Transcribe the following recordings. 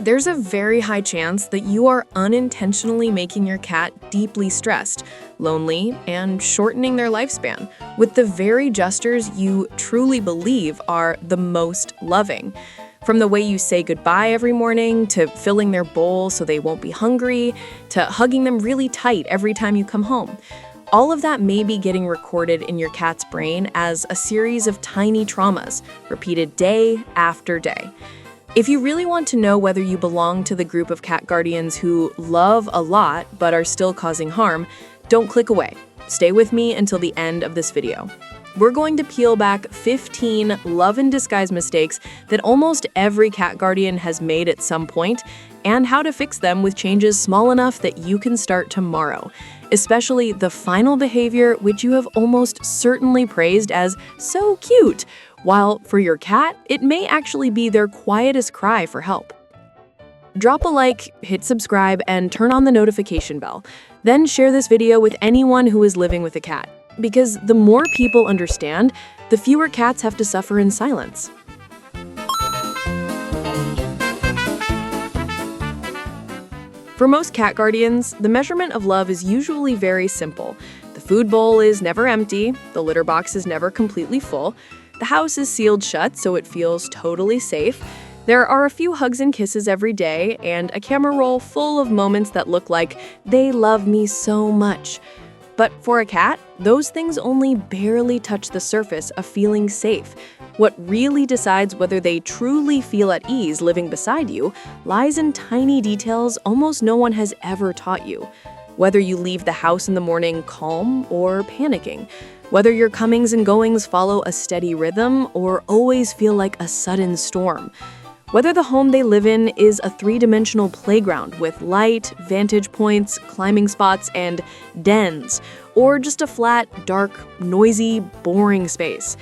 There's a very high chance that you are unintentionally making your cat deeply stressed, lonely, and shortening their lifespan with the very gestures you truly believe are the most loving. From the way you say goodbye every morning, to filling their bowl so they won't be hungry, to hugging them really tight every time you come home. All of that may be getting recorded in your cat's brain as a series of tiny traumas, repeated day after day. If you really want to know whether you belong to the group of cat guardians who love a lot but are still causing harm, don't click away. Stay with me until the end of this video. We're going to peel back 15 love-in-disguise mistakes that almost every cat guardian has made at some point, and how to fix them with changes small enough that you can start tomorrow, especially the final behavior which you have almost certainly praised as so cute, while for your cat, it may actually be their quietest cry for help. Drop a like, hit subscribe, and turn on the notification bell. Then share this video with anyone who is living with a cat. Because the more people understand, the fewer cats have to suffer in silence. For most cat guardians, the measurement of love is usually very simple. The food bowl is never empty, the litter box is never completely full, the house is sealed shut so it feels totally safe, there are a few hugs and kisses every day, and a camera roll full of moments that look like, they love me so much. But for a cat, those things only barely touch the surface of feeling safe. What really decides whether they truly feel at ease living beside you lies in tiny details almost no one has ever taught you. Whether you leave the house in the morning calm or panicking, whether your comings and goings follow a steady rhythm or always feel like a sudden storm. Whether the home they live in is a three-dimensional playground with light, vantage points, climbing spots, and dens, or just a flat, dark, noisy, boring space.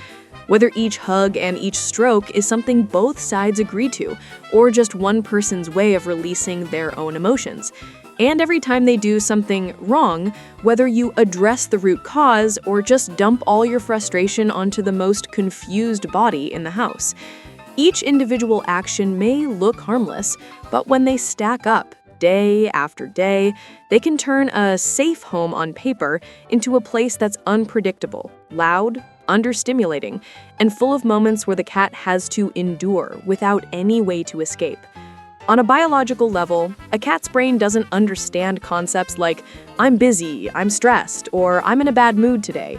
Whether each hug and each stroke is something both sides agree to, or just one person's way of releasing their own emotions. And every time they do something wrong, whether you address the root cause or just dump all your frustration onto the most confused body in the house. Each individual action may look harmless, but when they stack up day after day, they can turn a safe home on paper into a place that's unpredictable, loud, understimulating, and full of moments where the cat has to endure without any way to escape. On a biological level, a cat's brain doesn't understand concepts like, I'm busy, I'm stressed, or I'm in a bad mood today.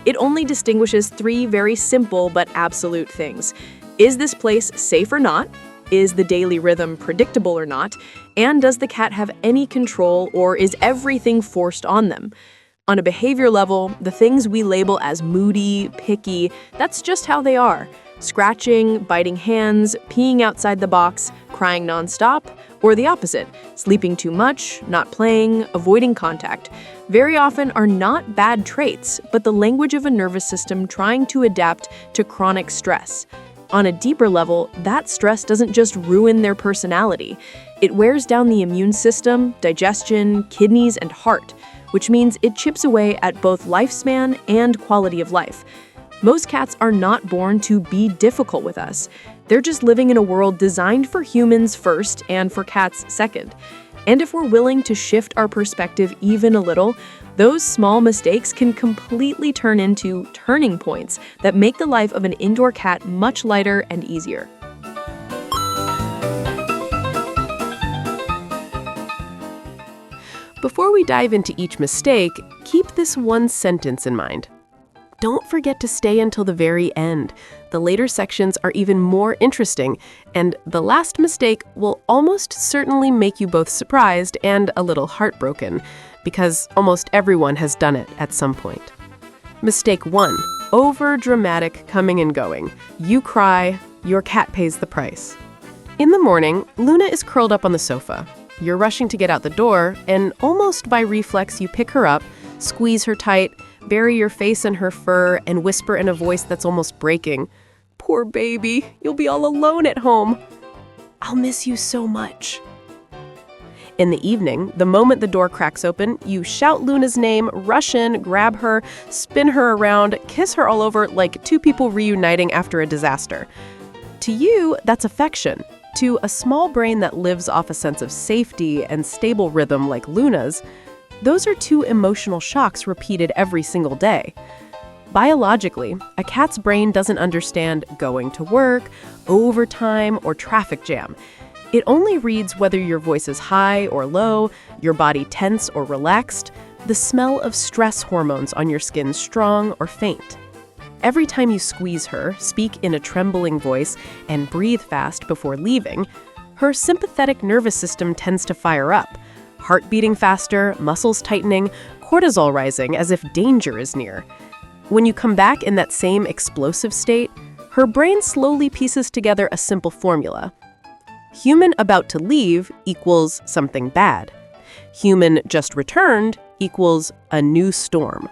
It only distinguishes three very simple but absolute things. Is this place safe or not? Is the daily rhythm predictable or not? And does the cat have any control, or is everything forced on them? On a behavior level, the things we label as moody, picky, that's just how they are. Scratching, biting hands, peeing outside the box, crying nonstop, or the opposite, sleeping too much, not playing, avoiding contact, very often are not bad traits, but the language of a nervous system trying to adapt to chronic stress. On a deeper level, that stress doesn't just ruin their personality. It wears down the immune system, digestion, kidneys, and heart, which means it chips away at both lifespan and quality of life. Most cats are not born to be difficult with us. They're just living in a world designed for humans first and for cats second. And if we're willing to shift our perspective even a little, those small mistakes can completely turn into turning points that make the life of an indoor cat much lighter and easier. Before we dive into each mistake, keep this one sentence in mind. Don't forget to stay until the very end. The later sections are even more interesting, and the last mistake will almost certainly make you both surprised and a little heartbroken, because almost everyone has done it at some point. Mistake 1. Over-dramatic coming and going. You cry, your cat pays the price. In the morning, Luna is curled up on the sofa. You're rushing to get out the door, and almost by reflex you pick her up, squeeze her tight, bury your face in her fur, and whisper in a voice that's almost breaking, "Poor baby, you'll be all alone at home. I'll miss you so much." In the evening, the moment the door cracks open, you shout Luna's name, rush in, grab her, spin her around, kiss her all over like two people reuniting after a disaster. To you, that's affection. To a small brain that lives off a sense of safety and stable rhythm like Luna's, those are two emotional shocks repeated every single day. Biologically, a cat's brain doesn't understand going to work, overtime, or traffic jam. It only reads whether your voice is high or low, your body tense or relaxed, the smell of stress hormones on your skin strong or faint. Every time you squeeze her, speak in a trembling voice, and breathe fast before leaving, her sympathetic nervous system tends to fire up, heart beating faster, muscles tightening, cortisol rising as if danger is near. When you come back in that same explosive state, her brain slowly pieces together a simple formula. Human about to leave equals something bad. Human just returned equals a new storm.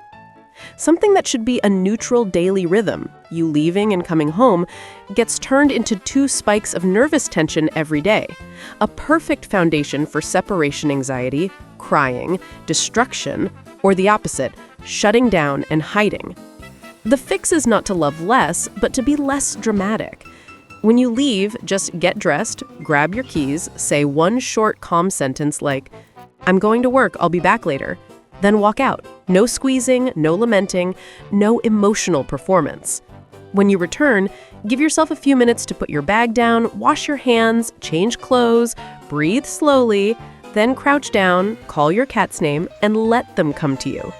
Something that should be a neutral daily rhythm, you leaving and coming home, gets turned into 2 spikes of nervous tension every day. A perfect foundation for separation anxiety, crying, destruction, or the opposite, shutting down and hiding. The fix is not to love less, but to be less dramatic. When you leave, just get dressed, grab your keys, say one short, calm sentence like, "I'm going to work, I'll be back later." Then walk out. No squeezing, no lamenting, no emotional performance. When you return, give yourself a few minutes to put your bag down, wash your hands, change clothes, breathe slowly, then crouch down, call your cat's name, and let them come to you.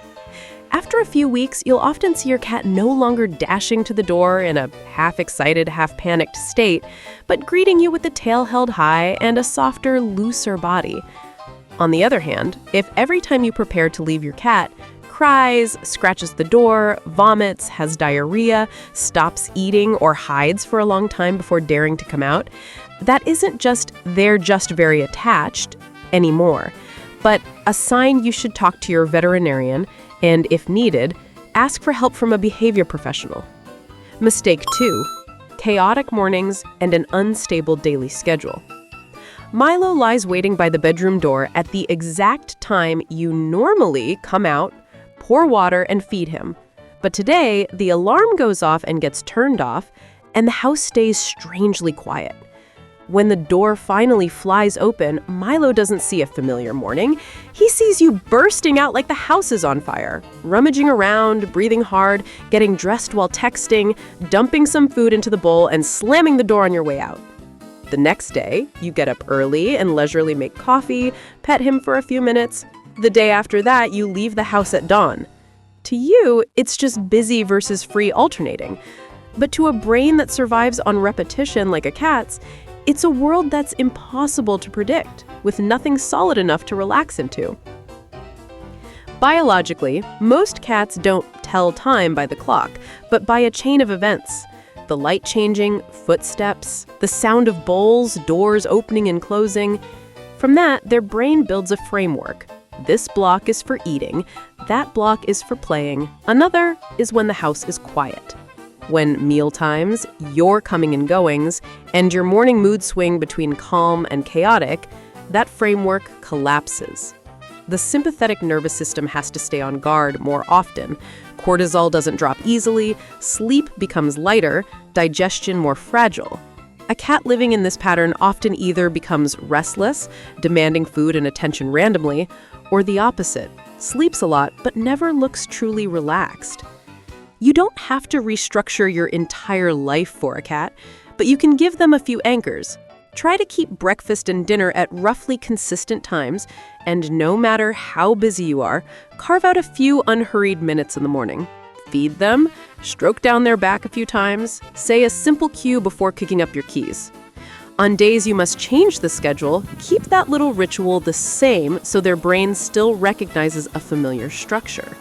After a few weeks, you'll often see your cat no longer dashing to the door in a half-excited, half-panicked state, but greeting you with the tail held high and a softer, looser body. On the other hand, if every time you prepare to leave your cat, cries, scratches the door, vomits, has diarrhea, stops eating, or hides for a long time before daring to come out, that isn't just they're just very attached anymore, but a sign you should talk to your veterinarian and, if needed, ask for help from a behavior professional. Mistake 2: chaotic mornings and an unstable daily schedule. Milo lies waiting by the bedroom door at the exact time you normally come out, pour water, and feed him. But today, the alarm goes off and gets turned off, and the house stays strangely quiet. When the door finally flies open, Milo doesn't see a familiar morning. He sees you bursting out like the house is on fire, rummaging around, breathing hard, getting dressed while texting, dumping some food into the bowl, and slamming the door on your way out. The next day, you get up early and leisurely make coffee, pet him for a few minutes. The day after that, you leave the house at dawn. To you, it's just busy versus free alternating. But to a brain that survives on repetition like a cat's, it's a world that's impossible to predict, with nothing solid enough to relax into. Biologically, most cats don't tell time by the clock, but by a chain of events. The light changing, footsteps, the sound of bowls, doors opening and closing. From that, their brain builds a framework. This block is for eating, that block is for playing, another is when the house is quiet. When meal times, your coming and goings, and your morning mood swing between calm and chaotic, that framework collapses. The sympathetic nervous system has to stay on guard more often. Cortisol doesn't drop easily, sleep becomes lighter, digestion more fragile. A cat living in this pattern often either becomes restless, demanding food and attention randomly, or the opposite, sleeps a lot but never looks truly relaxed. You don't have to restructure your entire life for a cat, but you can give them a few anchors. Try to keep breakfast and dinner at roughly consistent times, and no matter how busy you are, carve out a few unhurried minutes in the morning. Feed them, stroke down their back a few times, say a simple cue before kicking up your keys. On days you must change the schedule, keep that little ritual the same so their brain still recognizes a familiar structure.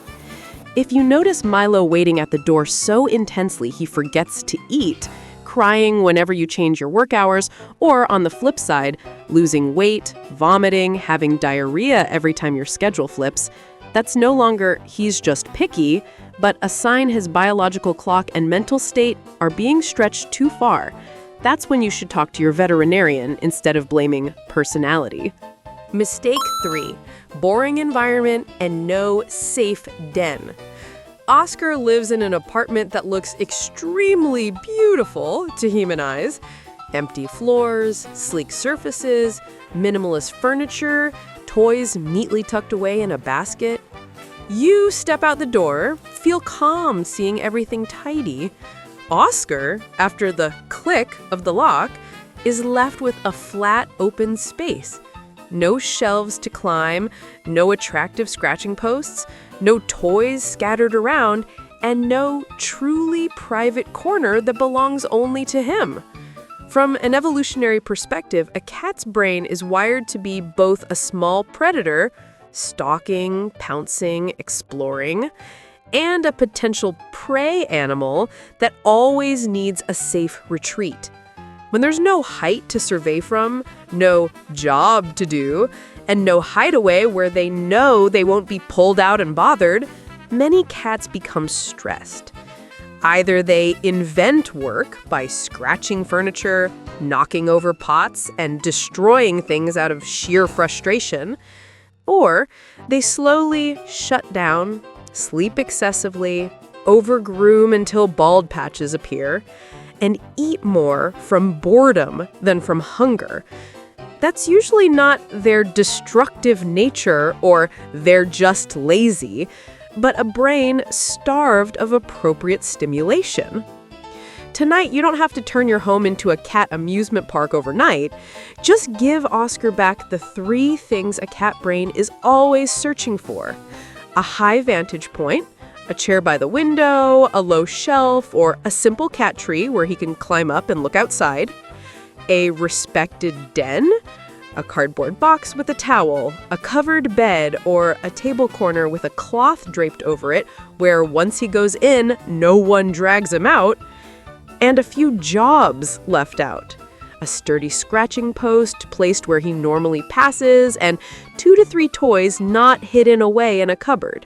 If you notice Milo waiting at the door so intensely he forgets to eat, crying whenever you change your work hours, or on the flip side, losing weight, vomiting, having diarrhea every time your schedule flips, that's no longer he's just picky, but a sign his biological clock and mental state are being stretched too far. That's when you should talk to your veterinarian instead of blaming personality. Mistake 3: boring environment and no safe den. Oscar lives in an apartment that looks extremely beautiful to human eyes. Empty floors, sleek surfaces, minimalist furniture, toys neatly tucked away in a basket. You step out the door, feel calm seeing everything tidy. Oscar, after the click of the lock, is left with a flat, open space. No shelves to climb, no attractive scratching posts, no toys scattered around, and no truly private corner that belongs only to him. From an evolutionary perspective, a cat's brain is wired to be both a small predator, stalking, pouncing, exploring, and a potential prey animal that always needs a safe retreat. When there's no height to survey from, no job to do, and no hideaway where they know they won't be pulled out and bothered, many cats become stressed. Either they invent work by scratching furniture, knocking over pots, and destroying things out of sheer frustration, or they slowly shut down, sleep excessively, over-groom until bald patches appear, and eat more from boredom than from hunger. That's usually not their destructive nature or they're just lazy, but a brain starved of appropriate stimulation. Tonight, you don't have to turn your home into a cat amusement park overnight. Just give Oscar back the 3 things a cat brain is always searching for: a high vantage point, a chair by the window, a low shelf, or a simple cat tree where he can climb up and look outside, a respected den, a cardboard box with a towel, a covered bed, or a table corner with a cloth draped over it where once he goes in, no one drags him out, and a few jobs left out. A sturdy scratching post placed where he normally passes, and 2 to 3 toys not hidden away in a cupboard.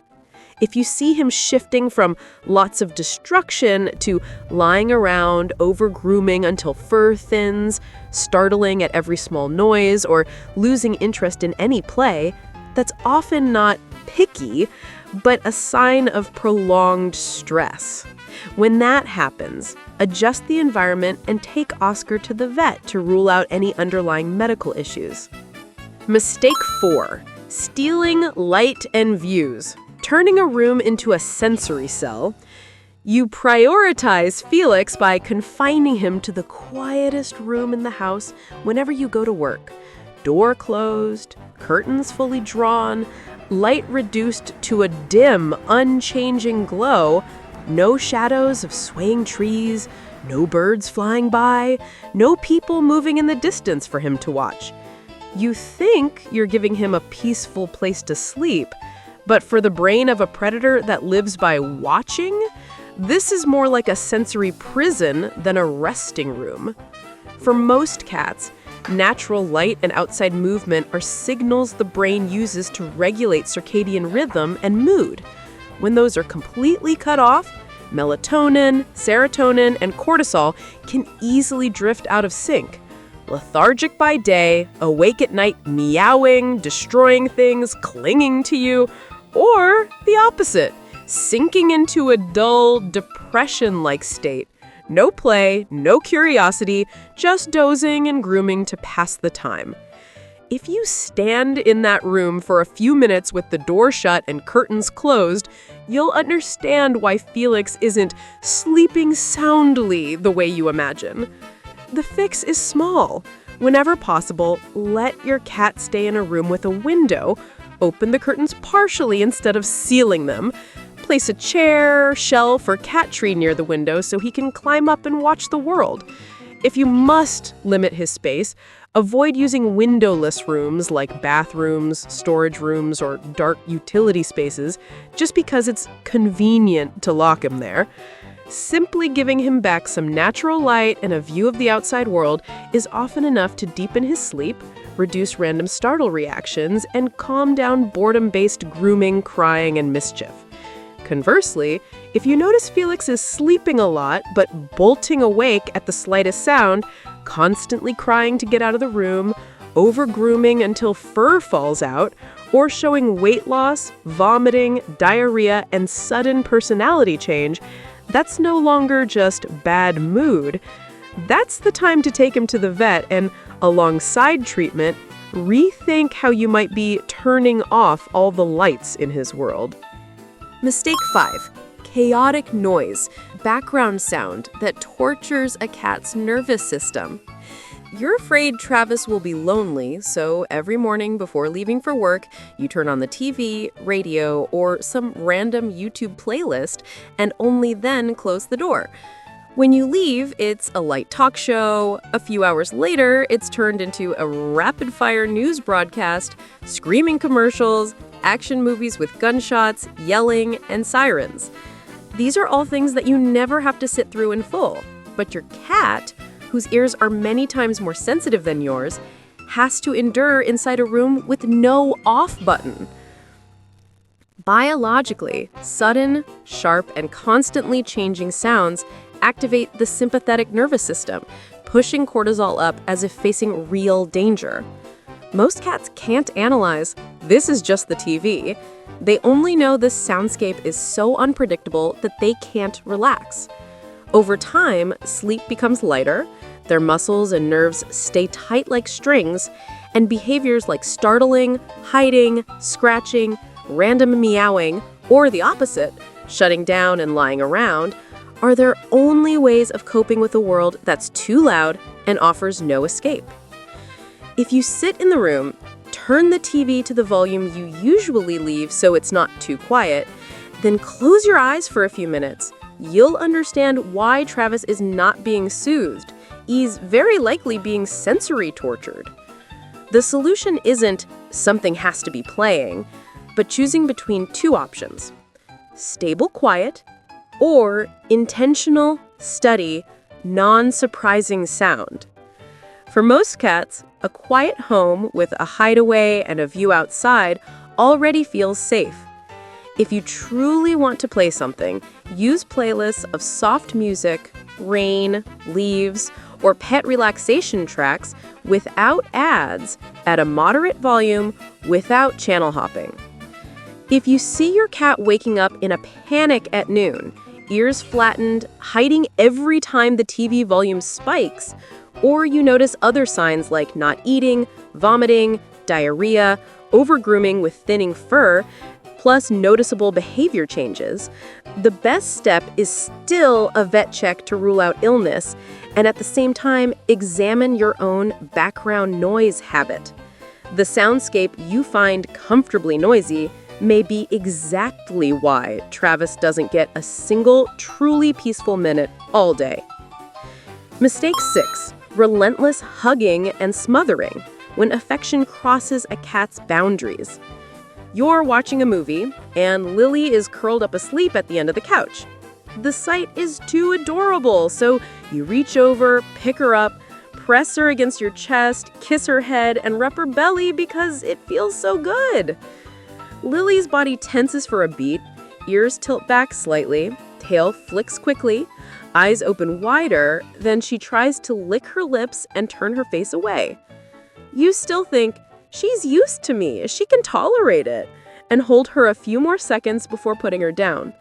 If you see him shifting from lots of destruction to lying around, over-grooming until fur thins, startling at every small noise, or losing interest in any play, that's often not picky, but a sign of prolonged stress. When that happens, adjust the environment and take Oscar to the vet to rule out any underlying medical issues. Mistake 4: stealing light and views. Turning a room into a sensory cell. You prioritize Felix by confining him to the quietest room in the house whenever you go to work. Door closed, curtains fully drawn, light reduced to a dim, unchanging glow, no shadows of swaying trees, no birds flying by, no people moving in the distance for him to watch. You think you're giving him a peaceful place to sleep, but for the brain of a predator that lives by watching, this is more like a sensory prison than a resting room. For most cats, natural light and outside movement are signals the brain uses to regulate circadian rhythm and mood. When those are completely cut off, melatonin, serotonin, and cortisol can easily drift out of sync. Lethargic by day, awake at night meowing, destroying things, clinging to you, or the opposite, sinking into a dull, depression-like state. No play, no curiosity, just dozing and grooming to pass the time. If you stand in that room for a few minutes with the door shut and curtains closed, you'll understand why Felix isn't sleeping soundly the way you imagine. The fix is small. Whenever possible, let your cat stay in a room with a window. Open the curtains partially instead of sealing them. Place a chair, shelf, or cat tree near the window so he can climb up and watch the world. If you must limit his space, avoid using windowless rooms like bathrooms, storage rooms, or dark utility spaces just because it's convenient to lock him there. Simply giving him back some natural light and a view of the outside world is often enough to deepen his sleep, reduce random startle reactions, and calm down boredom-based grooming, crying, and mischief. Conversely, if you notice Felix is sleeping a lot but bolting awake at the slightest sound, constantly crying to get out of the room, over-grooming until fur falls out, or showing weight loss, vomiting, diarrhea, and sudden personality change, that's no longer just bad mood. That's the time to take him to the vet and, alongside treatment, rethink how you might be turning off all the lights in his world. Mistake 5. Chaotic noise, background sound that tortures a cat's nervous system. You're afraid Travis will be lonely, so every morning before leaving for work, you turn on the TV, radio, or some random YouTube playlist, and only then close the door. When you leave, it's a light talk show. A few hours later, it's turned into a rapid-fire news broadcast, screaming commercials, action movies with gunshots, yelling, and sirens. These are all things that you never have to sit through in full. But your cat, whose ears are many times more sensitive than yours, has to endure inside a room with no off button. Biologically, sudden, sharp, and constantly changing sounds activate the sympathetic nervous system, pushing cortisol up as if facing real danger. Most cats can't analyze, "This is just the TV." They only know this soundscape is so unpredictable that they can't relax. Over time, sleep becomes lighter, their muscles and nerves stay tight like strings, and behaviors like startling, hiding, scratching, random meowing, or the opposite, shutting down and lying around, are their only ways of coping with a world that's too loud and offers no escape. If you sit in the room, turn the TV to the volume you usually leave so it's not too quiet, then close your eyes for a few minutes, you'll understand why Travis is not being soothed. He's very likely being sensory tortured. The solution isn't something has to be playing, but choosing between two options: stable quiet or intentional, steady, non-surprising sound. For most cats, a quiet home with a hideaway and a view outside already feels safe. If you truly want to play something, use playlists of soft music, rain, leaves, or pet relaxation tracks without ads at a moderate volume without channel hopping. If you see your cat waking up in a panic at noon, ears flattened, hiding every time the TV volume spikes, or you notice other signs like not eating, vomiting, diarrhea, over-grooming with thinning fur, plus noticeable behavior changes, the best step is still a vet check to rule out illness, and at the same time, examine your own background noise habit. The soundscape you find comfortably noisy may be exactly why Travis doesn't get a single truly peaceful minute all day. Mistake 6. Relentless hugging and smothering when affection crosses a cat's boundaries. You're watching a movie, and Lily is curled up asleep at the end of the couch. The sight is too adorable, so you reach over, pick her up, press her against your chest, kiss her head, and rub her belly because it feels so good. Lily's body tenses for a beat, ears tilt back slightly, tail flicks quickly, eyes open wider, then she tries to lick her lips and turn her face away. You still think, she's used to me, she can tolerate it, and hold her a few more seconds before putting her down.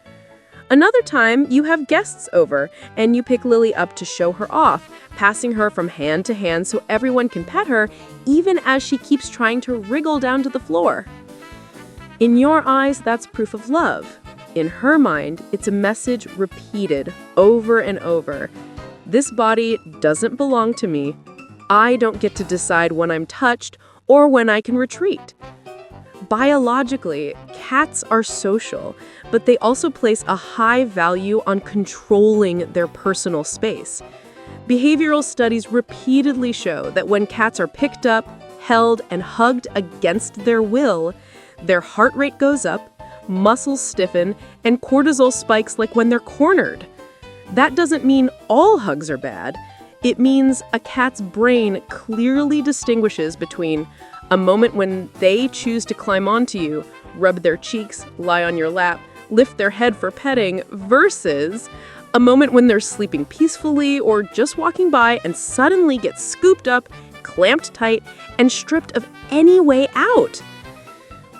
Another time, you have guests over, and you pick Lily up to show her off, passing her from hand to hand so everyone can pet her, even as she keeps trying to wriggle down to the floor. In your eyes, that's proof of love. In her mind, it's a message repeated over and over. This body doesn't belong to me. I don't get to decide when I'm touched or when I can retreat. Biologically, cats are social, but they also place a high value on controlling their personal space. Behavioral studies repeatedly show that when cats are picked up, held, and hugged against their will, their heart rate goes up, muscles stiffen, and cortisol spikes like when they're cornered. That doesn't mean all hugs are bad. It means a cat's brain clearly distinguishes between a moment when they choose to climb onto you, rub their cheeks, lie on your lap, lift their head for petting, versus a moment when they're sleeping peacefully or just walking by and suddenly get scooped up, clamped tight, and stripped of any way out.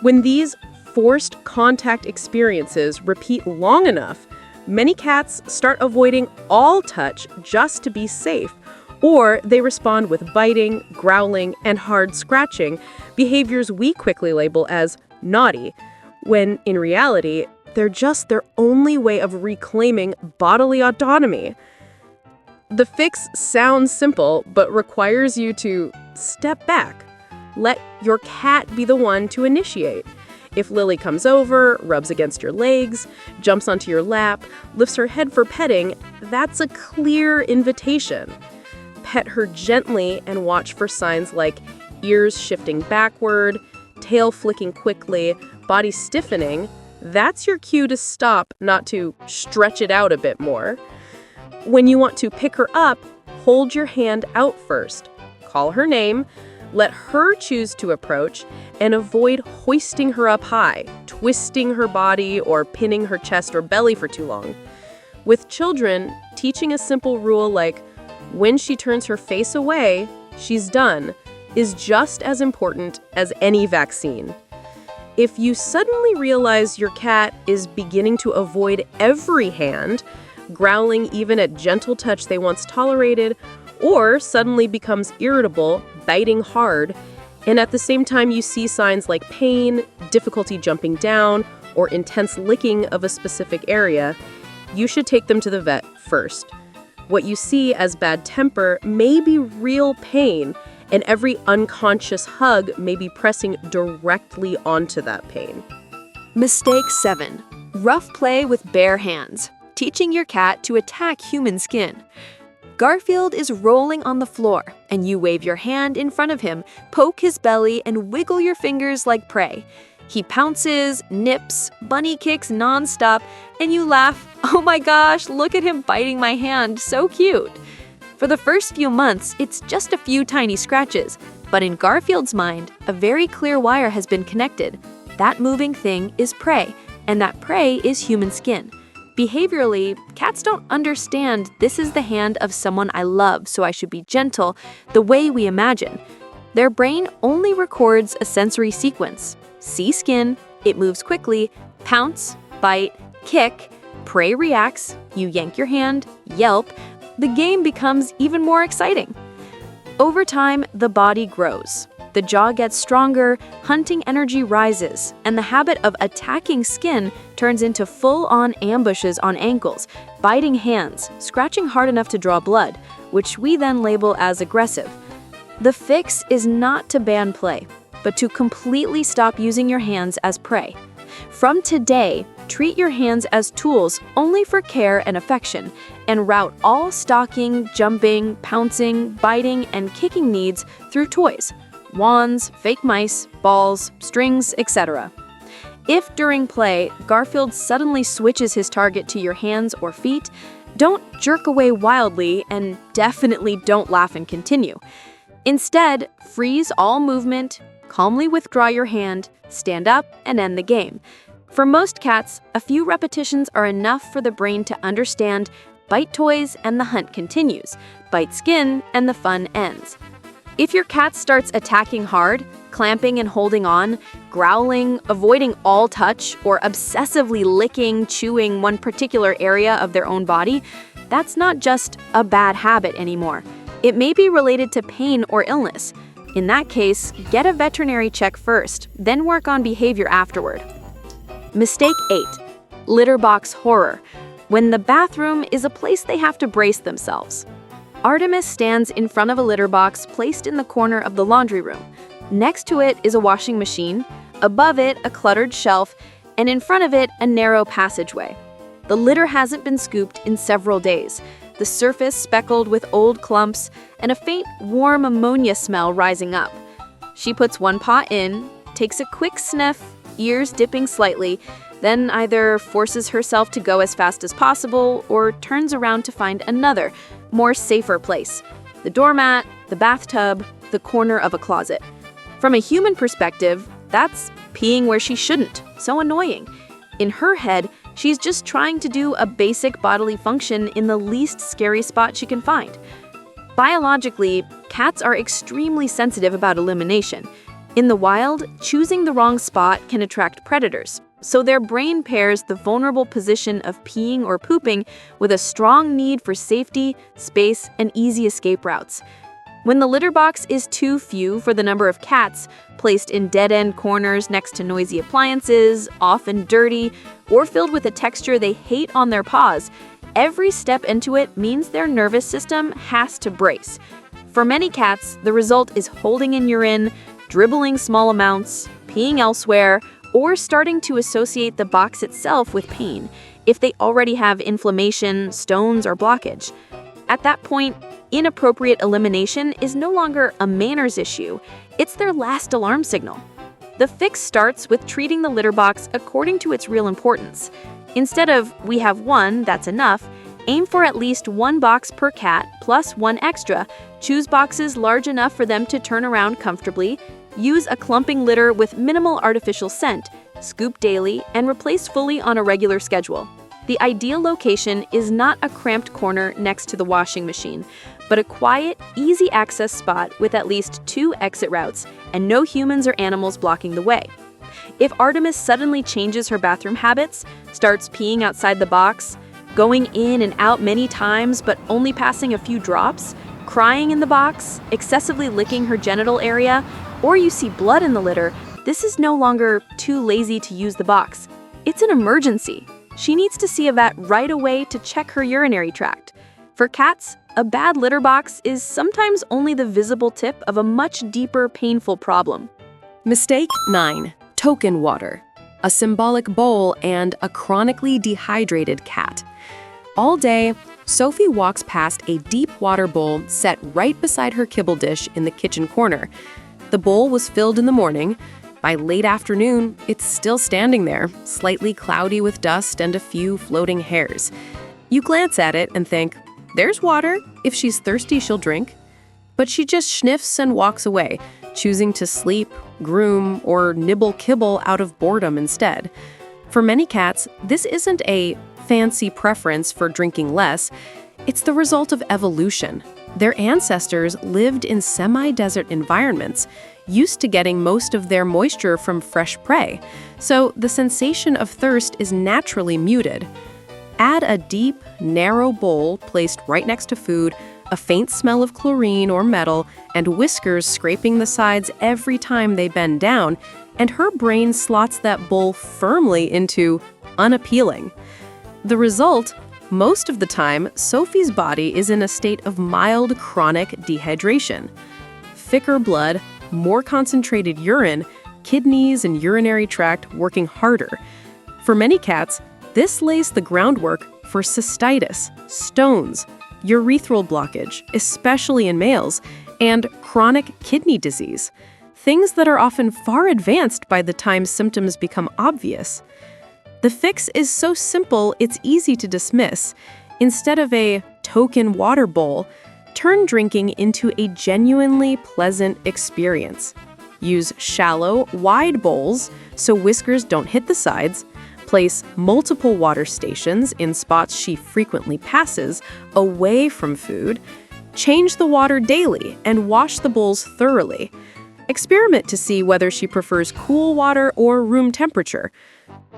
When these forced contact experiences repeat long enough, Many cats start avoiding all touch just to be safe, or they respond with biting, growling, and hard scratching, behaviors we quickly label as naughty, when in reality, they're just their only way of reclaiming bodily autonomy. The fix sounds simple, but requires you to step back. Let your cat be the one to initiate. If Lily comes over, rubs against your legs, jumps onto your lap, lifts her head for petting, that's a clear invitation. Pet her gently and watch for signs like ears shifting backward, tail flicking quickly, body stiffening. That's your cue to stop, not to stretch it out a bit more. When you want to pick her up, hold your hand out first. Call her name, let her choose to approach, and avoid hoisting her up high, twisting her body, or pinning her chest or belly for too long. With children, teaching a simple rule like, when she turns her face away, she's done, is just as important as any vaccine. If you suddenly realize your cat is beginning to avoid every hand, growling even at gentle touch they once tolerated, or suddenly becomes irritable, biting hard, and at the same time you see signs like pain, difficulty jumping down, or intense licking of a specific area, you should take them to the vet first. What you see as bad temper may be real pain, and every unconscious hug may be pressing directly onto that pain. Mistake 7. Rough play with bare hands. Teaching your cat to attack human skin. Garfield is rolling on the floor, and you wave your hand in front of him, poke his belly, and wiggle your fingers like prey. He pounces, nips, bunny kicks nonstop, and you laugh, "Oh my gosh, look at him biting my hand, so cute." For the first few months, it's just a few tiny scratches, but in Garfield's mind, a very clear wire has been connected. That moving thing is prey, and that prey is human skin. Behaviorally, cats don't understand this is the hand of someone I love, so I should be gentle, the way we imagine. Their brain only records a sensory sequence. See skin, it moves quickly, pounce, bite, kick, prey reacts, you yank your hand, yelp, the game becomes even more exciting. Over time, the body grows. The jaw gets stronger, hunting energy rises, and the habit of attacking skin turns into full-on ambushes on ankles, biting hands, scratching hard enough to draw blood, which we then label as aggressive. The fix is not to ban play, but to completely stop using your hands as prey. From today, treat your hands as tools only for care and affection, and route all stalking, jumping, pouncing, biting, and kicking needs through toys. Wands, fake mice, balls, strings, etc. If during play, Garfield suddenly switches his target to your hands or feet, don't jerk away wildly and definitely don't laugh and continue. Instead, freeze all movement, calmly withdraw your hand, stand up, and end the game. For most cats, a few repetitions are enough for the brain to understand bite toys and the hunt continues, bite skin and the fun ends. If your cat starts attacking hard, clamping and holding on, growling, avoiding all touch, or obsessively licking, chewing one particular area of their own body, that's not just a bad habit anymore. It may be related to pain or illness. In that case, get a veterinary check first, then work on behavior afterward. Mistake 8. Litter box horror. When the bathroom is a place they have to brace themselves. Artemis stands in front of a litter box placed in the corner of the laundry room. Next to it is a washing machine, above it a cluttered shelf, and in front of it a narrow passageway. The litter hasn't been scooped in several days, the surface speckled with old clumps and a faint, warm ammonia smell rising up. She puts one paw in, takes a quick sniff, ears dipping slightly, then either forces herself to go as fast as possible or turns around to find another, more safer place. The doormat, the bathtub, the corner of a closet. From a human perspective, that's peeing where she shouldn't. So annoying. In her head, she's just trying to do a basic bodily function in the least scary spot she can find. Biologically, cats are extremely sensitive about elimination. In the wild, choosing the wrong spot can attract predators. so their brain pairs the vulnerable position of peeing or pooping with a strong need for safety, space, and easy escape routes. When the litter box is too few for the number of cats, placed in dead-end corners next to noisy appliances, often dirty, or filled with a texture they hate on their paws, every step into it means their nervous system has to brace. For many cats, the result is holding in urine, dribbling small amounts, peeing elsewhere, or starting to associate the box itself with pain, if they already have inflammation, stones, or blockage. At that point, inappropriate elimination is no longer a manners issue, it's their last alarm signal. The fix starts with treating the litter box according to its real importance. Instead of, we have one, that's enough, aim for at least one box per cat plus one extra. Choose boxes large enough for them to turn around comfortably. Use a clumping litter with minimal artificial scent. Scoop daily and replace fully on a regular schedule. The ideal location is not a cramped corner next to the washing machine, but a quiet, easy access spot with at least 2 exit routes and no humans or animals blocking the way. If Artemis suddenly changes her bathroom habits, starts peeing outside the box, going in and out many times but only passing a few drops, crying in the box, excessively licking her genital area, or you see blood in the litter, this is no longer too lazy to use the box. It's an emergency. She needs to see a vet right away to check her urinary tract. For cats, a bad litter box is sometimes only the visible tip of a much deeper, painful problem. Mistake 9. Token water. A symbolic bowl and a chronically dehydrated cat. All day, Sophie walks past a deep water bowl set right beside her kibble dish in the kitchen corner. The bowl was filled in the morning. By late afternoon, it's still standing there, slightly cloudy with dust and a few floating hairs. You glance at it and think, there's water. If she's thirsty, she'll drink. But she just sniffs and walks away, choosing to sleep, groom, or nibble kibble out of boredom instead. For many cats, this isn't a fancy preference for drinking less. It's the result of evolution. Their ancestors lived in semi-desert environments, used to getting most of their moisture from fresh prey, so the sensation of thirst is naturally muted. Add a deep, narrow bowl placed right next to food, a faint smell of chlorine or metal, and whiskers scraping the sides every time they bend down, and her brain slots that bowl firmly into unappealing. The result? Most of the time, Sophie's body is in a state of mild chronic dehydration. Thicker blood, more concentrated urine, kidneys and urinary tract working harder. For many cats, this lays the groundwork for cystitis, stones, urethral blockage, especially in males, and chronic kidney disease, things that are often far advanced by the time symptoms become obvious. The fix is so simple it's easy to dismiss. Instead of a token water bowl, turn drinking into a genuinely pleasant experience. Use shallow, wide bowls so whiskers don't hit the sides. Place multiple water stations in spots she frequently passes, away from food. Change the water daily and wash the bowls thoroughly. Experiment to see whether she prefers cool water or room temperature.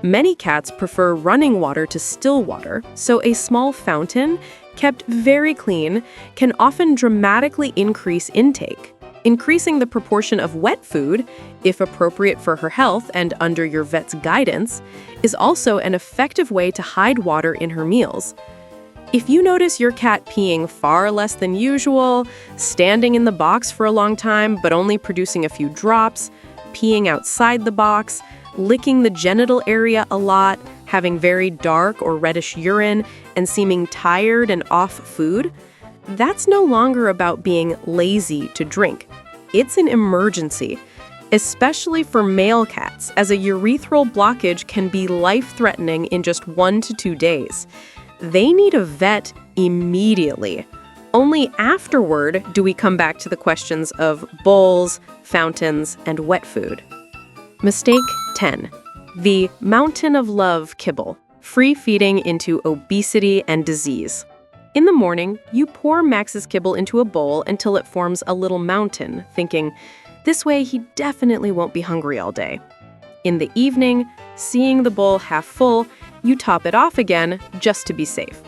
Many cats prefer running water to still water, so a small fountain, kept very clean, can often dramatically increase intake. Increasing the proportion of wet food, if appropriate for her health and under your vet's guidance, is also an effective way to hide water in her meals. If you notice your cat peeing far less than usual, standing in the box for a long time but only producing a few drops, peeing outside the box, licking the genital area a lot, having very dark or reddish urine, and seeming tired and off food, that's no longer about being lazy to drink. It's an emergency, especially for male cats, as a urethral blockage can be life-threatening in just 1 to 2 days. They need a vet immediately. Only afterward do we come back to the questions of bowls, fountains, and wet food. Mistake 10. The mountain of love kibble, free feeding into obesity and disease. In the morning, you pour Max's kibble into a bowl until it forms a little mountain, thinking, this way he definitely won't be hungry all day. In the evening, seeing the bowl half full, you top it off again just to be safe.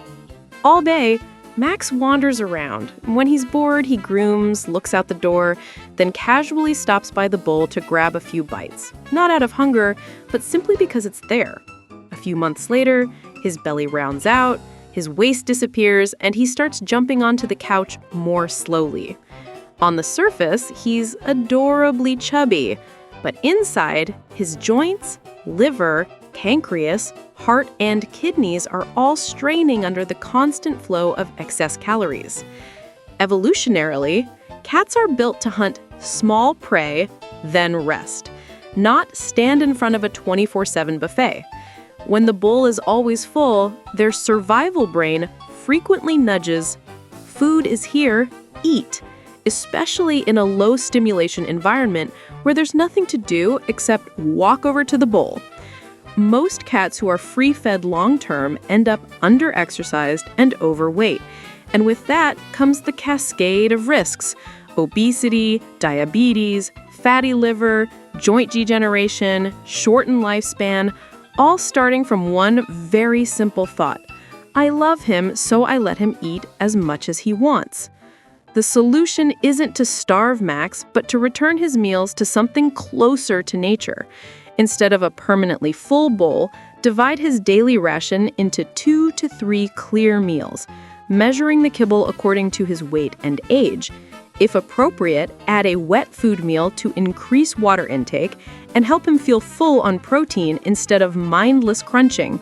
All day, Max wanders around. When he's bored, he grooms, looks out the door, then casually stops by the bowl to grab a few bites. Not out of hunger, but simply because it's there. A few months later, his belly rounds out, his waist disappears, and he starts jumping onto the couch more slowly. On the surface, he's adorably chubby, but inside, his joints, liver, pancreas, heart, and kidneys are all straining under the constant flow of excess calories. Evolutionarily, cats are built to hunt small prey, then rest, not stand in front of a 24/7 buffet. When the bowl is always full, their survival brain frequently nudges, "Food is here, eat," especially in a low-stimulation environment where there's nothing to do except walk over to the bowl. Most cats who are free-fed long-term end up under-exercised and overweight, and with that comes the cascade of risks: obesity, diabetes, fatty liver, joint degeneration, shortened lifespan, all starting from one very simple thought: I love him, so I let him eat as much as he wants. The solution isn't to starve Max, but to return his meals to something closer to nature. Instead of a permanently full bowl, divide his daily ration into 2 to 3 clear meals, measuring the kibble according to his weight and age. If appropriate, add a wet food meal to increase water intake and help him feel full on protein instead of mindless crunching.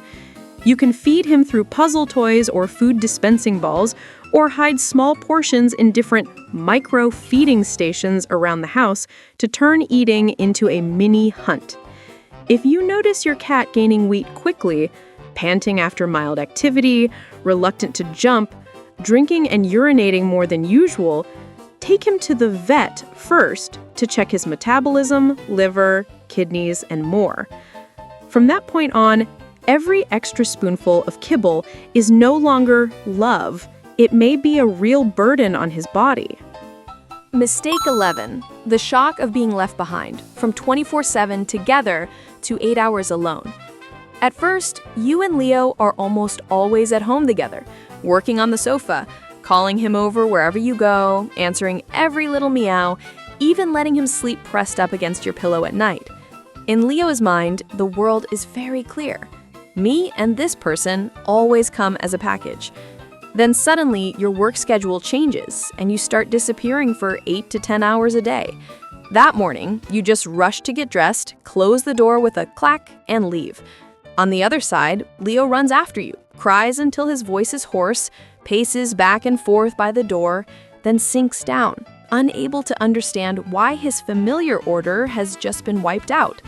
You can feed him through puzzle toys or food dispensing balls, or hide small portions in different micro-feeding stations around the house to turn eating into a mini hunt. If you notice your cat gaining weight quickly, panting after mild activity, reluctant to jump, drinking and urinating more than usual, take him to the vet first to check his metabolism, liver, kidneys, and more. From that point on, every extra spoonful of kibble is no longer love. It may be a real burden on his body. Mistake 11. The shock of being left behind, from 24/7 together to 8 hours alone. At first, you and Leo are almost always at home together, working on the sofa, calling him over wherever you go, answering every little meow, even letting him sleep pressed up against your pillow at night. In Leo's mind, the world is very clear. Me and this person always come as a package. Then suddenly, your work schedule changes, and you start disappearing for 8 to 10 hours a day. That morning, you just rush to get dressed, close the door with a clack, and leave. On the other side, Leo runs after you, cries until his voice is hoarse, paces back and forth by the door, then sinks down, unable to understand why his familiar order has just been wiped out.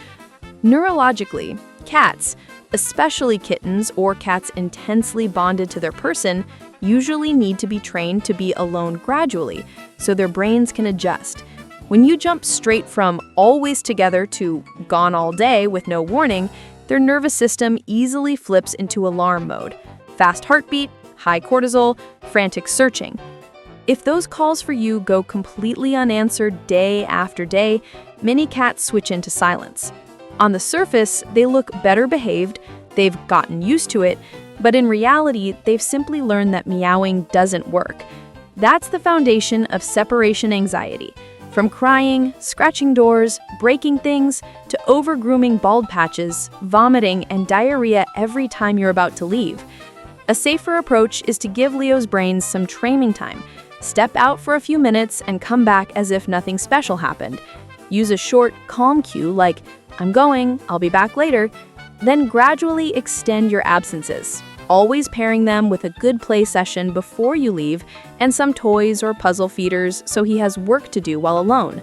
Neurologically, cats, especially kittens or cats intensely bonded to their person, usually need to be trained to be alone gradually, so their brains can adjust. When you jump straight from always together to gone all day with no warning, their nervous system easily flips into alarm mode. Fast heartbeat, high cortisol, frantic searching. If those calls for you go completely unanswered day after day, many cats switch into silence. On the surface, they look better behaved, they've gotten used to it, but in reality, they've simply learned that meowing doesn't work. That's the foundation of separation anxiety. From crying, scratching doors, breaking things, to over-grooming bald patches, vomiting, and diarrhea every time you're about to leave. A safer approach is to give Leo's brain some training time. Step out for a few minutes and come back as if nothing special happened. Use a short, calm cue like, "I'm going, I'll be back later." Then gradually extend your absences, always pairing them with a good play session before you leave and some toys or puzzle feeders so he has work to do while alone.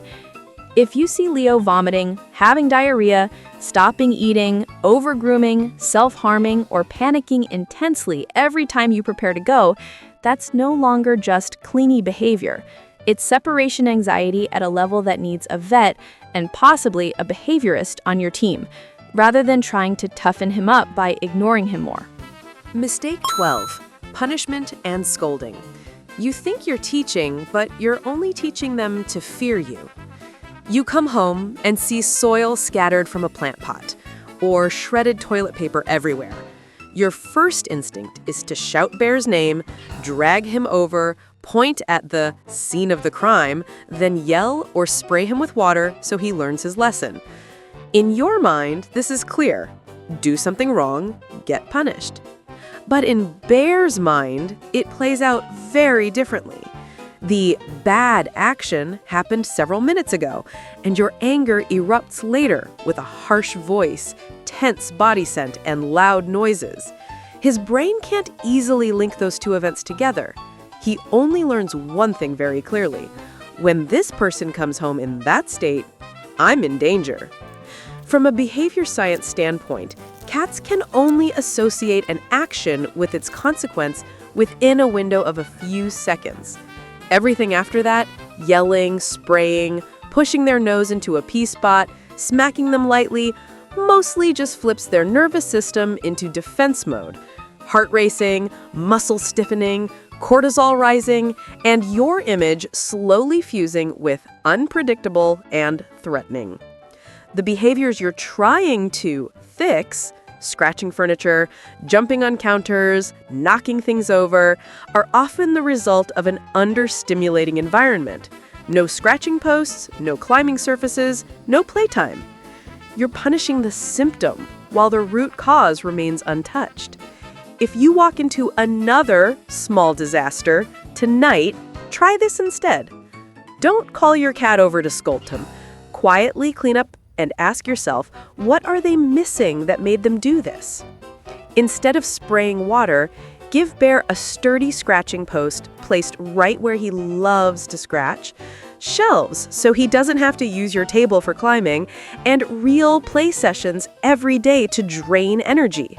If you see Leo vomiting, having diarrhea, stopping eating, over-grooming, self-harming, or panicking intensely every time you prepare to go, that's no longer just clingy behavior. It's separation anxiety at a level that needs a vet and possibly a behaviorist on your team, rather than trying to toughen him up by ignoring him more. Mistake 12. Punishment and scolding. You think you're teaching, but you're only teaching them to fear you. You come home and see soil scattered from a plant pot, or shredded toilet paper everywhere. Your first instinct is to shout Bear's name, drag him over, point at the scene of the crime, then yell or spray him with water so he learns his lesson. In your mind, this is clear. Do something wrong, get punished. But in Bear's mind, it plays out very differently. The bad action happened several minutes ago, and your anger erupts later with a harsh voice, tense body scent, and loud noises. His brain can't easily link those two events together. He only learns one thing very clearly. When this person comes home in that state, I'm in danger. From a behavior science standpoint, cats can only associate an action with its consequence within a window of a few seconds. Everything after that, yelling, spraying, pushing their nose into a pee spot, smacking them lightly, mostly just flips their nervous system into defense mode. Heart racing, muscle stiffening, cortisol rising, and your image slowly fusing with unpredictable and threatening. The behaviors you're trying to fix, scratching furniture, jumping on counters, knocking things over, are often the result of an understimulating environment. No scratching posts, no climbing surfaces, no playtime. You're punishing the symptom while the root cause remains untouched. If you walk into another small disaster tonight, try this instead. Don't call your cat over to scold him. Quietly clean up and ask yourself, what are they missing that made them do this? Instead of spraying water, give Bear a sturdy scratching post placed right where he loves to scratch, shelves so he doesn't have to use your table for climbing, and real play sessions every day to drain energy.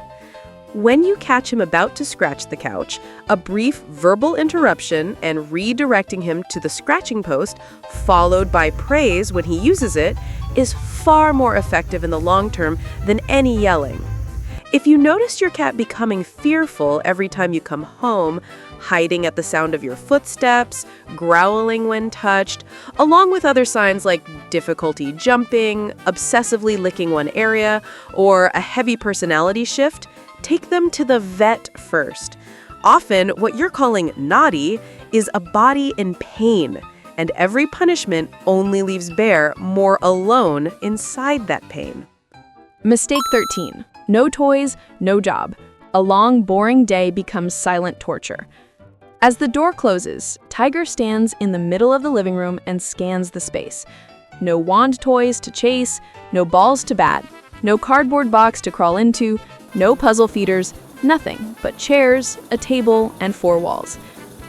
When you catch him about to scratch the couch, a brief verbal interruption and redirecting him to the scratching post, followed by praise when he uses it, is far more effective in the long term than any yelling. If you notice your cat becoming fearful every time you come home, hiding at the sound of your footsteps, growling when touched, along with other signs like difficulty jumping, obsessively licking one area, or a heavy personality shift, take them to the vet first. Often, what you're calling naughty is a body in pain, and every punishment only leaves Bear more alone inside that pain. Mistake 13. No toys, no job. A long, boring day becomes silent torture. As the door closes, Tiger stands in the middle of the living room and scans the space. No wand toys to chase, no balls to bat, no cardboard box to crawl into, no puzzle feeders, nothing but chairs, a table, and four walls.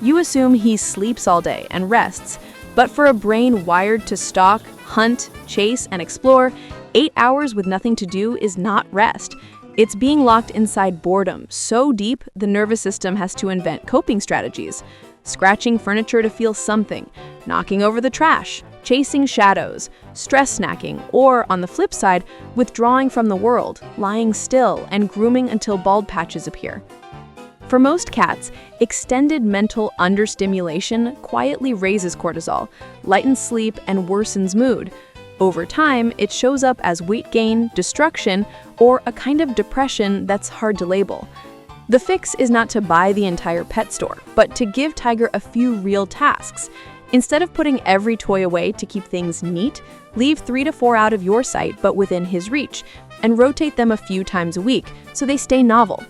You assume he sleeps all day and rests, but for a brain wired to stalk, hunt, chase, and explore, 8 hours with nothing to do is not rest. It's being locked inside boredom so deep the nervous system has to invent coping strategies. Scratching furniture to feel something, knocking over the trash, chasing shadows, stress snacking, or, on the flip side, withdrawing from the world, lying still, and grooming until bald patches appear. For most cats, extended mental understimulation quietly raises cortisol, lightens sleep, and worsens mood. Over time, it shows up as weight gain, destruction, or a kind of depression that's hard to label. The fix is not to buy the entire pet store, but to give Tiger a few real tasks. Instead of putting every toy away to keep things neat, leave 3 to 4 out of your sight but within his reach, and rotate them a few times a week so they stay novel.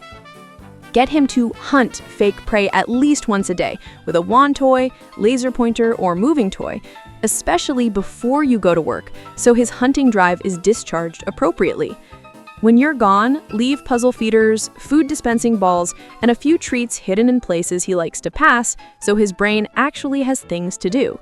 Get him to hunt fake prey at least once a day with a wand toy, laser pointer, or moving toy, especially before you go to work, so his hunting drive is discharged appropriately. When you're gone, leave puzzle feeders, food dispensing balls, and a few treats hidden in places he likes to pass, so his brain actually has things to do.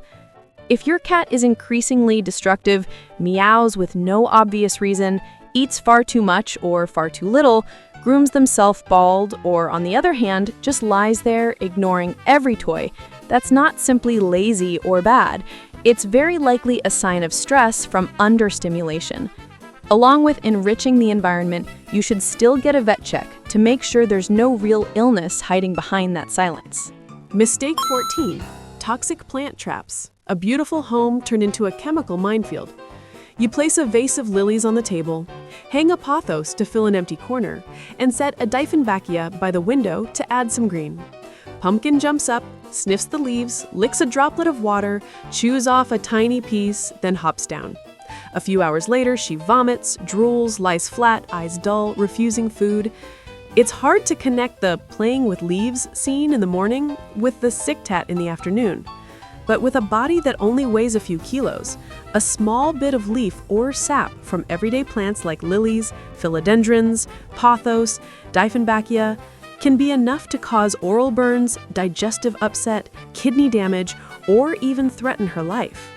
If your cat is increasingly destructive, meows with no obvious reason, eats far too much or far too little, grooms themselves bald, or on the other hand, just lies there ignoring every toy, that's not simply lazy or bad. It's very likely a sign of stress from understimulation. Along with enriching the environment, you should still get a vet check to make sure there's no real illness hiding behind that silence. Mistake 14. toxic plant traps, a beautiful home turned into a chemical minefield. You place a vase of lilies on the table, hang a pothos to fill an empty corner, and set a Dieffenbachia by the window to add some green. Pumpkin jumps up, sniffs the leaves, licks a droplet of water, chews off a tiny piece, then hops down. A few hours later, she vomits, drools, lies flat, eyes dull, refusing food. It's hard to connect the playing with leaves scene in the morning with the sick tat in the afternoon. But with a body that only weighs a few kilos, a small bit of leaf or sap from everyday plants like lilies, philodendrons, pothos, Dieffenbachia can be enough to cause oral burns, digestive upset, kidney damage, or even threaten her life.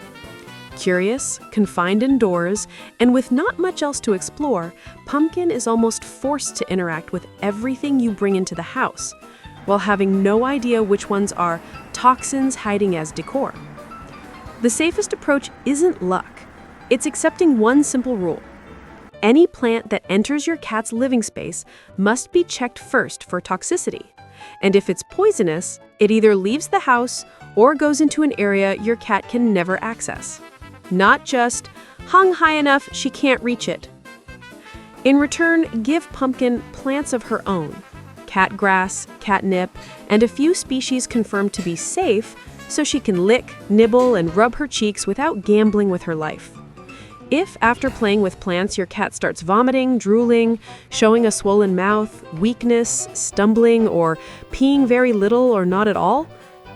Curious, confined indoors, and with not much else to explore, Pumpkin is almost forced to interact with everything you bring into the house, while having no idea which ones are toxins hiding as decor. The safest approach isn't luck. It's accepting one simple rule. Any plant that enters your cat's living space must be checked first for toxicity. And if it's poisonous, it either leaves the house or goes into an area your cat can never access. Not just hung high enough she can't reach it. In return, give Pumpkin plants of her own, cat grass, catnip, and a few species confirmed to be safe so she can lick, nibble, and rub her cheeks without gambling with her life. If after playing with plants your cat starts vomiting, drooling, showing a swollen mouth, weakness, stumbling, or peeing very little or not at all,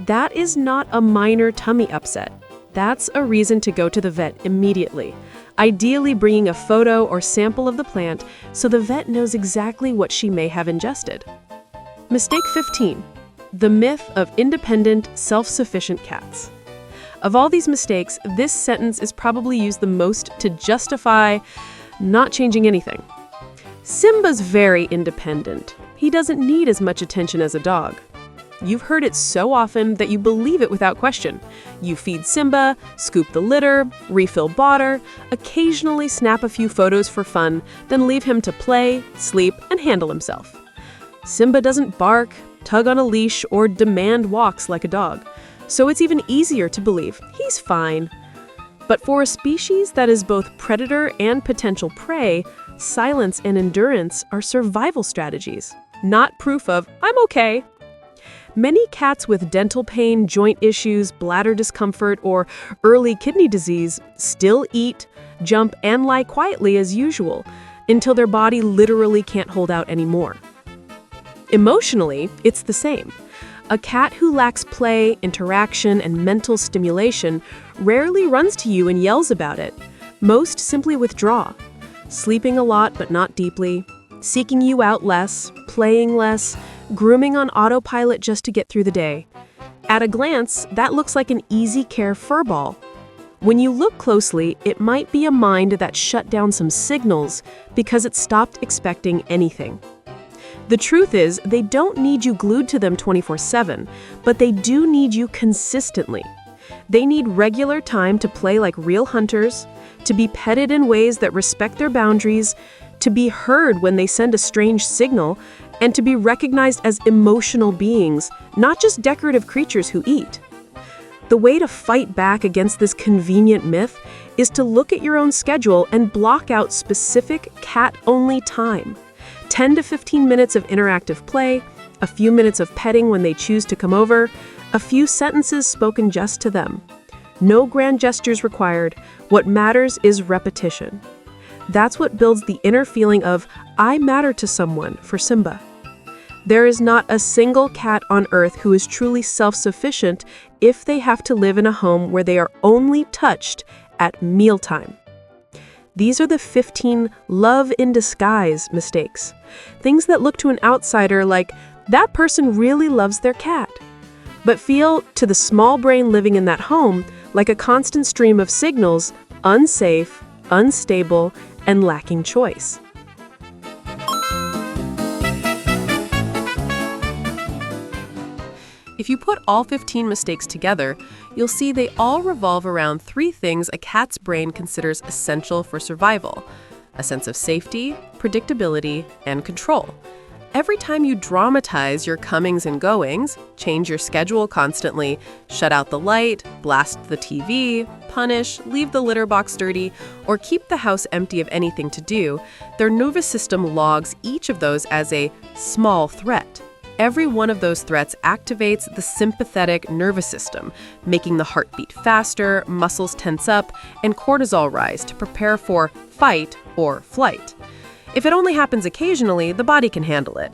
that is not a minor tummy upset. That's a reason to go to the vet immediately, ideally bringing a photo or sample of the plant so the vet knows exactly what she may have ingested. Mistake 15. The myth of independent, self-sufficient cats. Of all these mistakes, this sentence is probably used the most to justify not changing anything. Simba's very independent. He doesn't need as much attention as a dog. You've heard it so often that you believe it without question. You feed Simba, scoop the litter, refill water, occasionally snap a few photos for fun, then leave him to play, sleep, and handle himself. Simba doesn't bark, tug on a leash, or demand walks like a dog, so it's even easier to believe he's fine. But for a species that is both predator and potential prey, silence and endurance are survival strategies, not proof of "I'm okay." Many cats with dental pain, joint issues, bladder discomfort, or early kidney disease still eat, jump, and lie quietly as usual until their body literally can't hold out anymore. Emotionally, it's the same. A cat who lacks play, interaction, and mental stimulation rarely runs to you and yells about it. Most simply withdraw, sleeping a lot but not deeply, seeking you out less, playing less, grooming on autopilot just to get through the day. At a glance, that looks like an easy care furball. When you look closely, it might be a mind that shut down some signals because it stopped expecting anything. The truth is, they don't need you glued to them 24/7, but they do need you consistently. They need regular time to play like real hunters, to be petted in ways that respect their boundaries, to be heard when they send a strange signal, and to be recognized as emotional beings, not just decorative creatures who eat. The way to fight back against this convenient myth is to look at your own schedule and block out specific cat-only time. 10 to 15 minutes of interactive play, a few minutes of petting when they choose to come over, a few sentences spoken just to them. No grand gestures required. What matters is repetition. That's what builds the inner feeling of, I matter to someone, for Simba. There is not a single cat on earth who is truly self-sufficient if they have to live in a home where they are only touched at mealtime. These are the 15 love in disguise mistakes. Things that look to an outsider like, that person really loves their cat, but feel, to the small brain living in that home, like a constant stream of signals, unsafe, unstable, and lacking choice. If you put all 15 mistakes together, you'll see they all revolve around 3 things a cat's brain considers essential for survival: a sense of safety, predictability, and control. Every time you dramatize your comings and goings, change your schedule constantly, shut out the light, blast the TV, punish, leave the litter box dirty, or keep the house empty of anything to do, their nervous system logs each of those as a small threat. Every one of those threats activates the sympathetic nervous system, making the heart beat faster, muscles tense up, and cortisol rise to prepare for fight or flight. If it only happens occasionally, the body can handle it.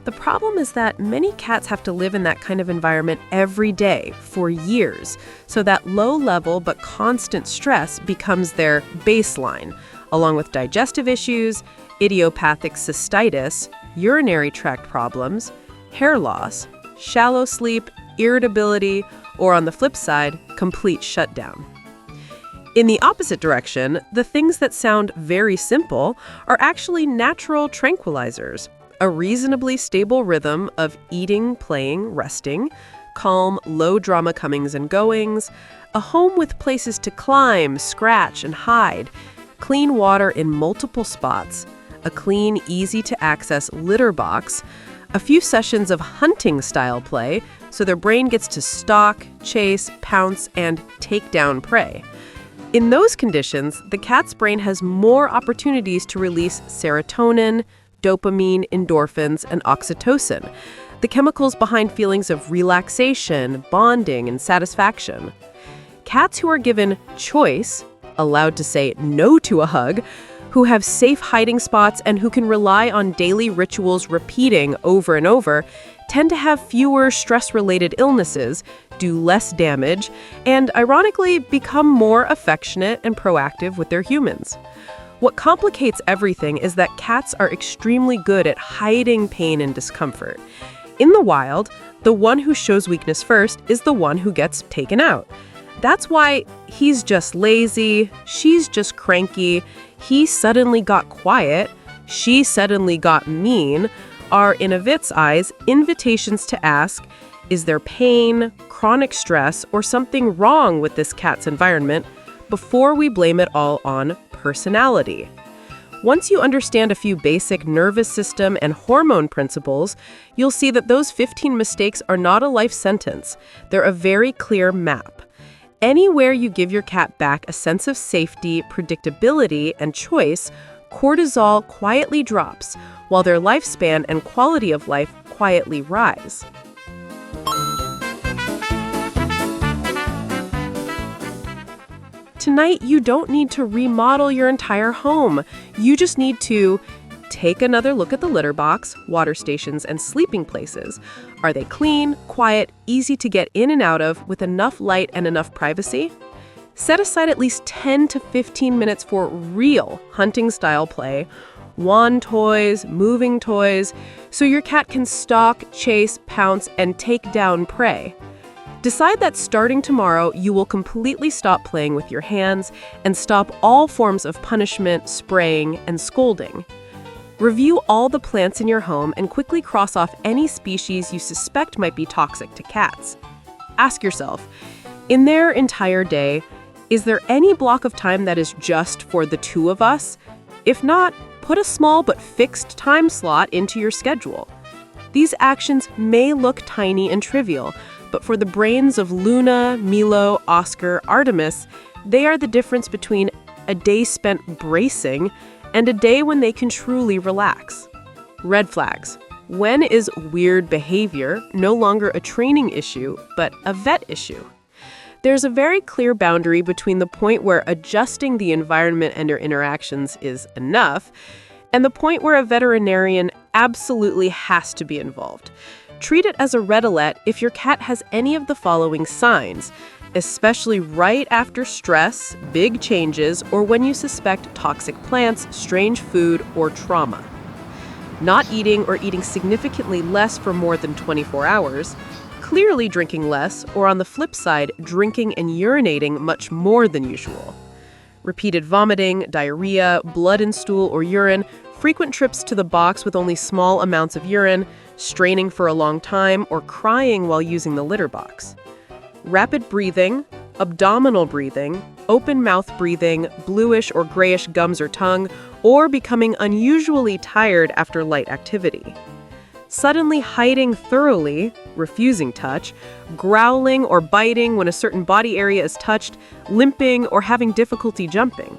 The problem is that many cats have to live in that kind of environment every day for years, so that low-level but constant stress becomes their baseline, along with digestive issues, idiopathic cystitis, urinary tract problems, hair loss, shallow sleep, irritability, or on the flip side, complete shutdown. In the opposite direction, the things that sound very simple are actually natural tranquilizers. A reasonably stable rhythm of eating, playing, resting, calm, low-drama comings and goings, a home with places to climb, scratch, and hide, clean water in multiple spots, a clean, easy-to-access litter box, a few sessions of hunting-style play so their brain gets to stalk, chase, pounce, and take down prey. In those conditions, the cat's brain has more opportunities to release serotonin, dopamine, endorphins, and oxytocin, the chemicals behind feelings of relaxation, bonding, and satisfaction. Cats who are given choice, allowed to say no to a hug, who have safe hiding spots, and who can rely on daily rituals repeating over and over, tend to have fewer stress-related illnesses, do less damage, and ironically become more affectionate and proactive with their humans. What complicates everything is that cats are extremely good at hiding pain and discomfort. In the wild, the one who shows weakness first is the one who gets taken out. That's why he's just lazy, she's just cranky, he suddenly got quiet, she suddenly got mean, are, in a vit's eyes, invitations to ask, is there pain, chronic stress, or something wrong with this cat's environment before we blame it all on personality? Once you understand a few basic nervous system and hormone principles, you'll see that those 15 mistakes are not a life sentence. They're a very clear map. Anywhere you give your cat back a sense of safety, predictability, and choice, cortisol quietly drops, while their lifespan and quality of life quietly rise. Tonight, you don't need to remodel your entire home. You just need to take another look at the litter box, water stations, and sleeping places. Are they clean, quiet, easy to get in and out of, with enough light and enough privacy? Set aside at least 10 to 15 minutes for real hunting-style play, wand toys, moving toys, so your cat can stalk, chase, pounce, and take down prey. Decide that starting tomorrow, you will completely stop playing with your hands and stop all forms of punishment, spraying, and scolding. Review all the plants in your home and quickly cross off any species you suspect might be toxic to cats. Ask yourself, in their entire day, is there any block of time that is just for the two of us? If not, put a small but fixed time slot into your schedule. These actions may look tiny and trivial, but for the brains of Luna, Milo, Oscar, Artemis, they are the difference between a day spent bracing and a day when they can truly relax. Red flags. When is weird behavior no longer a training issue, but a vet issue? There's a very clear boundary between the point where adjusting the environment and your interactions is enough, and the point where a veterinarian absolutely has to be involved. Treat it as a red alert if your cat has any of the following signs, especially right after stress, big changes, or when you suspect toxic plants, strange food, or trauma. Not eating or eating significantly less for more than 24 hours, clearly drinking less, or on the flip side, drinking and urinating much more than usual. Repeated vomiting, diarrhea, blood in stool or urine, frequent trips to the box with only small amounts of urine, straining for a long time, or crying while using the litter box. Rapid breathing, abdominal breathing, open mouth breathing, bluish or grayish gums or tongue, or becoming unusually tired after light activity. suddenly hiding thoroughly, refusing touch, growling or biting when a certain body area is touched, limping or having difficulty jumping,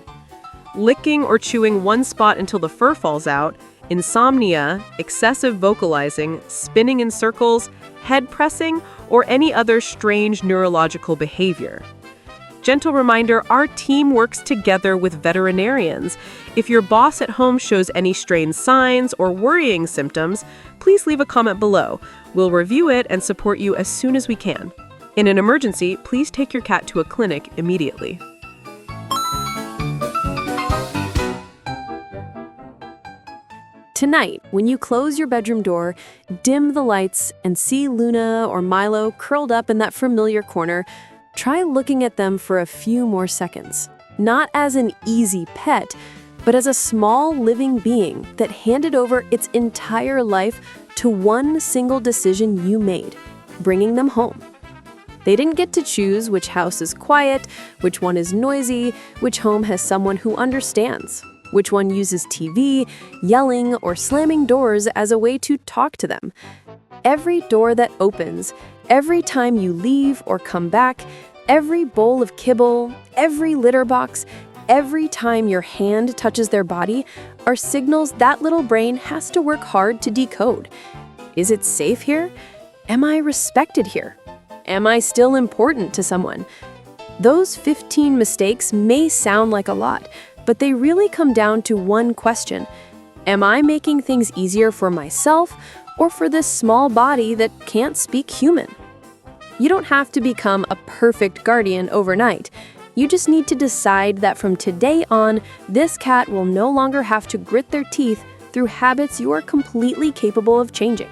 licking or chewing one spot until the fur falls out, insomnia, excessive vocalizing, spinning in circles, head pressing, or any other strange neurological behavior. Gentle reminder, our team works together with veterinarians. If your boss at home shows any strange signs or worrying symptoms, please leave a comment below. We'll review it and support you as soon as we can. In an emergency, please take your cat to a clinic immediately. Tonight, when you close your bedroom door, dim the lights, and see Luna or Milo curled up in that familiar corner, try looking at them for a few more seconds. Not as an easy pet, but as a small living being that handed over its entire life to one single decision you made, bringing them home. They didn't get to choose which house is quiet, which one is noisy, which home has someone who understands, which one uses TV, yelling, or slamming doors as a way to talk to them. Every door that opens, every time you leave or come back, every bowl of kibble, every litter box, every time your hand touches their body are signals that little brain has to work hard to decode. Is it safe here? Am I respected here? Am I still important to someone? Those 15 mistakes may sound like a lot, but they really come down to one question. Am I making things easier for myself or for this small body that can't speak human? You don't have to become a perfect guardian overnight. You just need to decide that from today on, this cat will no longer have to grit their teeth through habits you are completely capable of changing.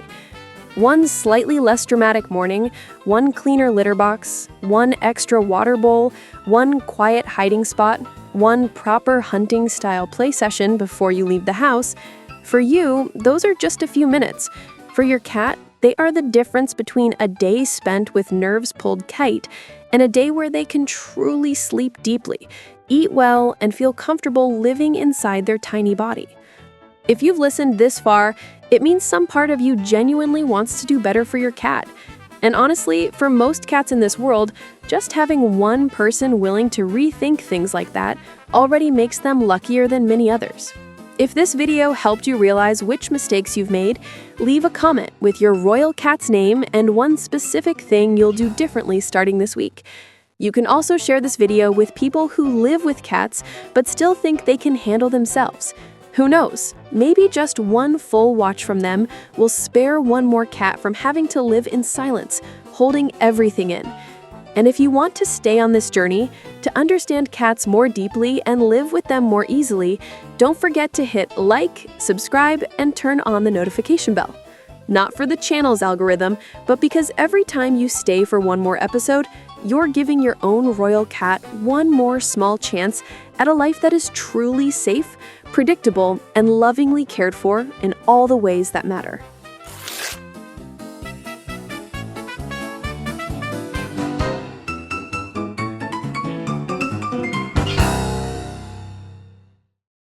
One slightly less dramatic morning, one cleaner litter box, one extra water bowl, one quiet hiding spot, one proper hunting-style play session before you leave the house. For you, those are just a few minutes. For your cat, they are the difference between a day spent with nerves pulled tight and a day where they can truly sleep deeply, eat well, and feel comfortable living inside their tiny body. If you've listened this far, it means some part of you genuinely wants to do better for your cat. And honestly, for most cats in this world, just having one person willing to rethink things like that already makes them luckier than many others. If this video helped you realize which mistakes you've made, leave a comment with your royal cat's name and one specific thing you'll do differently starting this week. You can also share this video with people who live with cats but still think they can handle themselves. Who knows, maybe just one full watch from them will spare one more cat from having to live in silence, holding everything in. And if you want to stay on this journey, to understand cats more deeply and live with them more easily, don't forget to hit like, subscribe, and turn on the notification bell. Not for the channel's algorithm, but because every time you stay for one more episode, you're giving your own royal cat one more small chance at a life that is truly safe, predictable, and lovingly cared for in all the ways that matter.